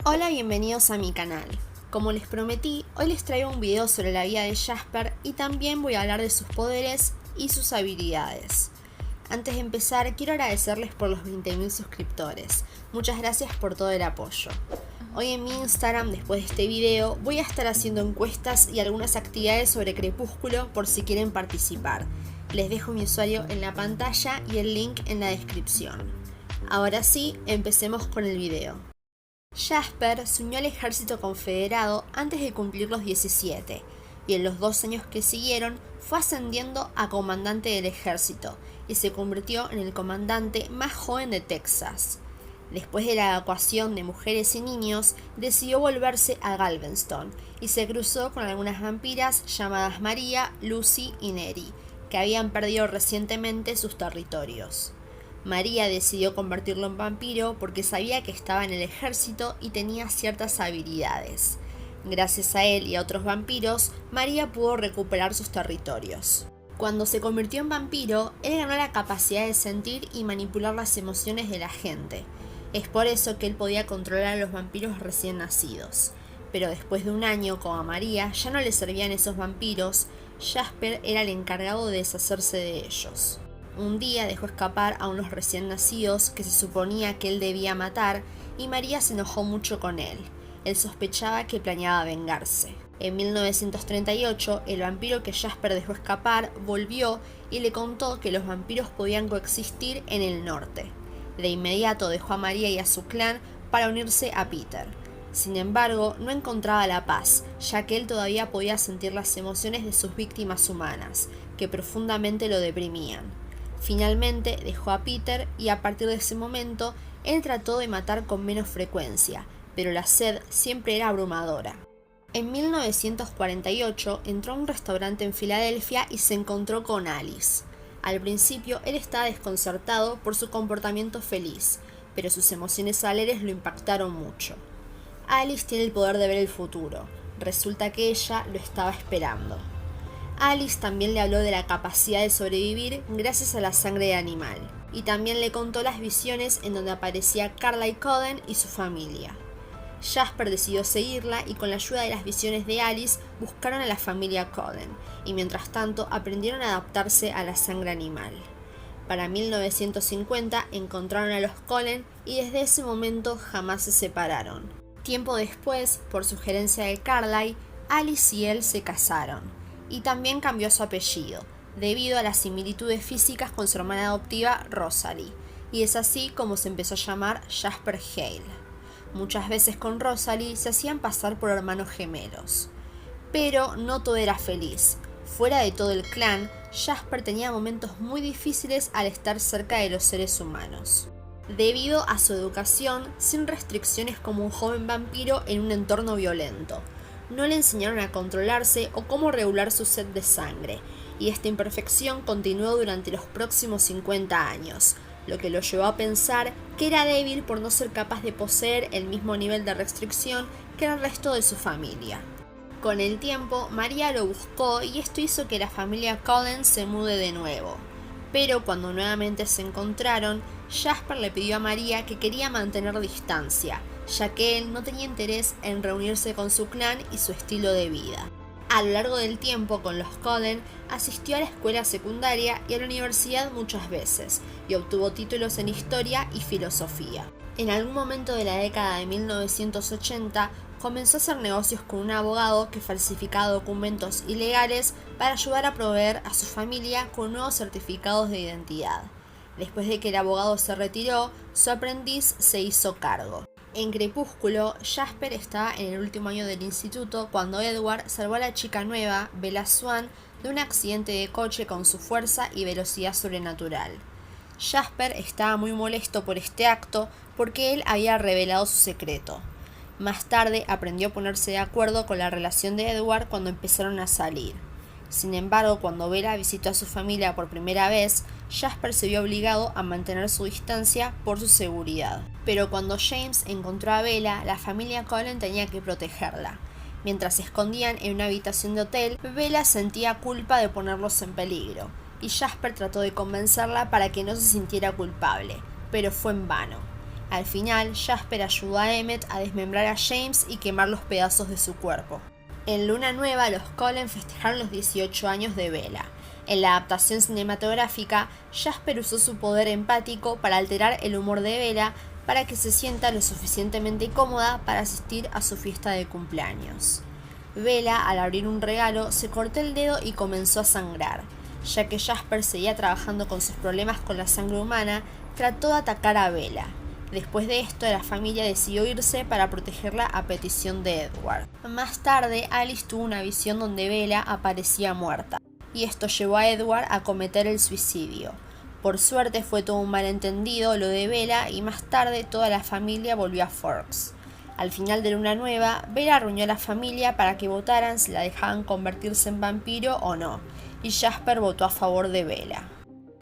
Hola, bienvenidos a mi canal. Como les prometí, hoy les traigo un video sobre la vida de Jasper y también voy a hablar de sus poderes y sus habilidades. Antes de empezar, quiero agradecerles por los 20.000 suscriptores. Muchas gracias por todo el apoyo. Hoy en mi Instagram, después de este video, voy a estar haciendo encuestas y algunas actividades sobre Crepúsculo por si quieren participar. Les dejo mi usuario en la pantalla y el link en la descripción. Ahora sí, empecemos con el video. Jasper se unió al ejército confederado antes de cumplir los 17 y en los 2 años que siguieron fue ascendiendo a comandante del ejército y se convirtió en el comandante más joven de Texas. Después de la evacuación de mujeres y niños, decidió volverse a Galveston y se cruzó con algunas vampiras llamadas María, Lucy y Neri, que habían perdido recientemente sus territorios. María decidió convertirlo en vampiro porque sabía que estaba en el ejército y tenía ciertas habilidades. Gracias a él y a otros vampiros, María pudo recuperar sus territorios. Cuando se convirtió en vampiro, él ganó la capacidad de sentir y manipular las emociones de la gente. Es por eso que él podía controlar a los vampiros recién nacidos. Pero después de un año, como a María ya no le servían esos vampiros, Jasper era el encargado de deshacerse de ellos. Un día dejó escapar a unos recién nacidos que se suponía que él debía matar y María se enojó mucho con él. Él sospechaba que planeaba vengarse. En 1938, el vampiro que Jasper dejó escapar volvió y le contó que los vampiros podían coexistir en el norte. De inmediato dejó a María y a su clan para unirse a Peter. Sin embargo, no encontraba la paz, ya que él todavía podía sentir las emociones de sus víctimas humanas, que profundamente lo deprimían. Finalmente dejó a Peter y a partir de ese momento él trató de matar con menos frecuencia, pero la sed siempre era abrumadora. En 1948 entró a un restaurante en Filadelfia y se encontró con Alice. Al principio él estaba desconcertado por su comportamiento feliz, pero sus emociones alegres lo impactaron mucho. Alice tiene el poder de ver el futuro. Resulta que ella lo estaba esperando. Alice también le habló de la capacidad de sobrevivir gracias a la sangre de animal, y también le contó las visiones en donde aparecía Carlyle Cullen y su familia. Jasper decidió seguirla y con la ayuda de las visiones de Alice buscaron a la familia Cullen, y mientras tanto aprendieron a adaptarse a la sangre animal. Para 1950 encontraron a los Cullen y desde ese momento jamás se separaron. Tiempo después, por sugerencia de Carlyle, Alice y él se casaron. Y también cambió su apellido, debido a las similitudes físicas con su hermana adoptiva Rosalie, y es así como se empezó a llamar Jasper Hale. Muchas veces con Rosalie se hacían pasar por hermanos gemelos. Pero no todo era feliz. Fuera de todo el clan, Jasper tenía momentos muy difíciles al estar cerca de los seres humanos. Debido a su educación, sin restricciones como un joven vampiro en un entorno violento. No le enseñaron a controlarse o cómo regular su sed de sangre, y esta imperfección continuó durante los próximos 50 años, lo que lo llevó a pensar que era débil por no ser capaz de poseer el mismo nivel de restricción que el resto de su familia. Con el tiempo, María lo buscó y esto hizo que la familia Cullen se mude de nuevo. Pero cuando nuevamente se encontraron, Jasper le pidió a María que quería mantener distancia, ya que él no tenía interés en reunirse con su clan y su estilo de vida. A lo largo del tiempo con los Cullen, asistió a la escuela secundaria y a la universidad muchas veces, y obtuvo títulos en historia y filosofía. En algún momento de la década de 1980, comenzó a hacer negocios con un abogado que falsificaba documentos ilegales para ayudar a proveer a su familia con nuevos certificados de identidad. Después de que el abogado se retiró, su aprendiz se hizo cargo. En Crepúsculo, Jasper estaba en el último año del instituto cuando Edward salvó a la chica nueva, Bella Swan, de un accidente de coche con su fuerza y velocidad sobrenatural. Jasper estaba muy molesto por este acto porque él había revelado su secreto. Más tarde aprendió a ponerse de acuerdo con la relación de Edward cuando empezaron a salir. Sin embargo, cuando Bella visitó a su familia por primera vez, Jasper se vio obligado a mantener su distancia por su seguridad. Pero cuando James encontró a Bella, la familia Cullen tenía que protegerla. Mientras se escondían en una habitación de hotel, Bella sentía culpa de ponerlos en peligro, y Jasper trató de convencerla para que no se sintiera culpable, pero fue en vano. Al final, Jasper ayudó a Emmett a desmembrar a James y quemar los pedazos de su cuerpo. En Luna Nueva, los Cullen festejaron los 18 años de Bella. En la adaptación cinematográfica, Jasper usó su poder empático para alterar el humor de Bella para que se sienta lo suficientemente cómoda para asistir a su fiesta de cumpleaños. Bella, al abrir un regalo, se cortó el dedo y comenzó a sangrar. Ya que Jasper seguía trabajando con sus problemas con la sangre humana, trató de atacar a Bella. Después de esto, la familia decidió irse para protegerla a petición de Edward. Más tarde, Alice tuvo una visión donde Bella aparecía muerta, y esto llevó a Edward a cometer el suicidio. Por suerte fue todo un malentendido lo de Bella y más tarde toda la familia volvió a Forks. Al final de Luna Nueva, Bella reunió a la familia para que votaran si la dejaban convertirse en vampiro o no, y Jasper votó a favor de Bella.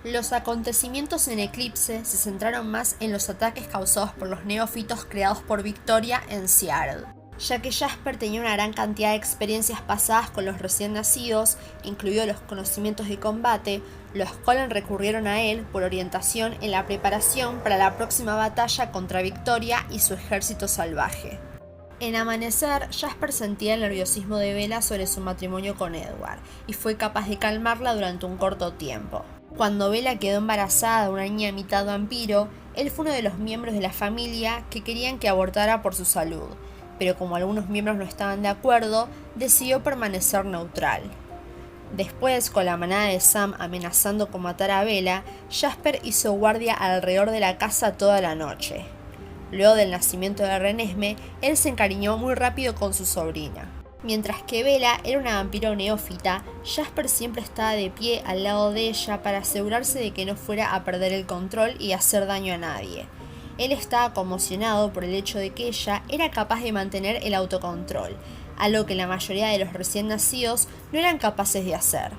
Los acontecimientos en Eclipse se centraron más en los ataques causados por los neófitos creados por Victoria en Seattle. Ya que Jasper tenía una gran cantidad de experiencias pasadas con los recién nacidos, incluidos los conocimientos de combate, los Cullen recurrieron a él por orientación en la preparación para la próxima batalla contra Victoria y su ejército salvaje. En Amanecer, Jasper sentía el nerviosismo de Bella sobre su matrimonio con Edward, y fue capaz de calmarla durante un corto tiempo. Cuando Bella quedó embarazada de una niña mitad vampiro, él fue uno de los miembros de la familia que querían que abortara por su salud, pero como algunos miembros no estaban de acuerdo, decidió permanecer neutral. Después, con la manada de Sam amenazando con matar a Bella, Jasper hizo guardia alrededor de la casa toda la noche. Luego del nacimiento de Renesmee, él se encariñó muy rápido con su sobrina. Mientras que Bella era una vampiro neófita, Jasper siempre estaba de pie al lado de ella para asegurarse de que no fuera a perder el control y hacer daño a nadie. Él estaba conmocionado por el hecho de que ella era capaz de mantener el autocontrol, algo que la mayoría de los recién nacidos no eran capaces de hacer.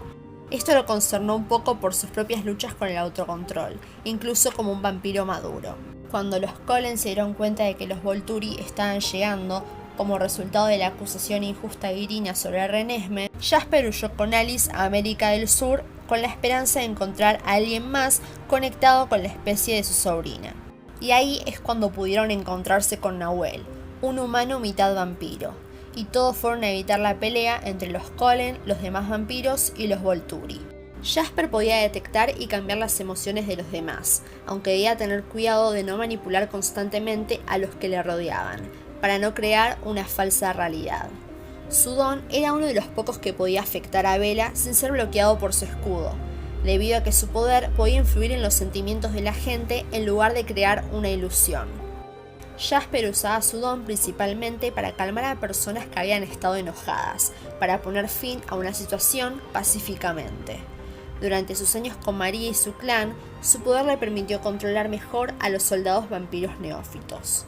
Esto lo concernó un poco por sus propias luchas con el autocontrol, incluso como un vampiro maduro. Cuando los Cullen se dieron cuenta de que los Volturi estaban llegando, como resultado de la acusación injusta de Irina sobre Renesmee, Jasper huyó con Alice a América del Sur con la esperanza de encontrar a alguien más conectado con la especie de su sobrina. Y ahí es cuando pudieron encontrarse con Nahuel, un humano mitad vampiro, y todos fueron a evitar la pelea entre los Cullen, los demás vampiros y los Volturi. Jasper podía detectar y cambiar las emociones de los demás, aunque debía tener cuidado de no manipular constantemente a los que le rodeaban, para no crear una falsa realidad. Su don era uno de los pocos que podía afectar a Bella sin ser bloqueado por su escudo, debido a que su poder podía influir en los sentimientos de la gente en lugar de crear una ilusión. Jasper usaba su don principalmente para calmar a personas que habían estado enojadas, para poner fin a una situación pacíficamente. Durante sus años con María y su clan, su poder le permitió controlar mejor a los soldados vampiros neófitos.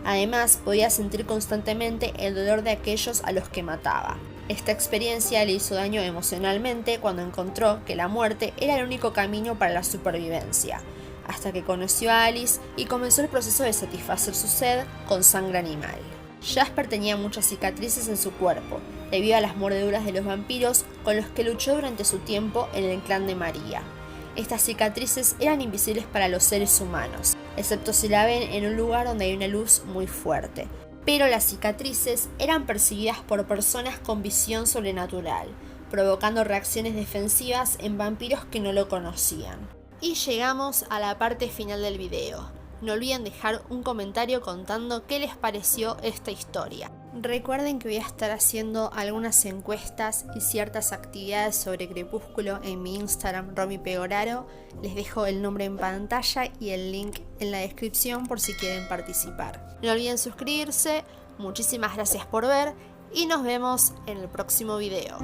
Además, podía sentir constantemente el dolor de aquellos a los que mataba. Esta experiencia le hizo daño emocionalmente cuando encontró que la muerte era el único camino para la supervivencia, hasta que conoció a Alice y comenzó el proceso de satisfacer su sed con sangre animal. Jasper tenía muchas cicatrices en su cuerpo, debido a las mordeduras de los vampiros con los que luchó durante su tiempo en el clan de María. Estas cicatrices eran invisibles para los seres humanos, excepto si la ven en un lugar donde hay una luz muy fuerte. Pero las cicatrices eran percibidas por personas con visión sobrenatural, provocando reacciones defensivas en vampiros que no lo conocían. Y llegamos a la parte final del video. No olviden dejar un comentario contando qué les pareció esta historia. Recuerden que voy a estar haciendo algunas encuestas y ciertas actividades sobre Crepúsculo en mi Instagram, RomiPegoraro. Les dejo el nombre en pantalla y el link en la descripción por si quieren participar. No olviden suscribirse, muchísimas gracias por ver y nos vemos en el próximo video.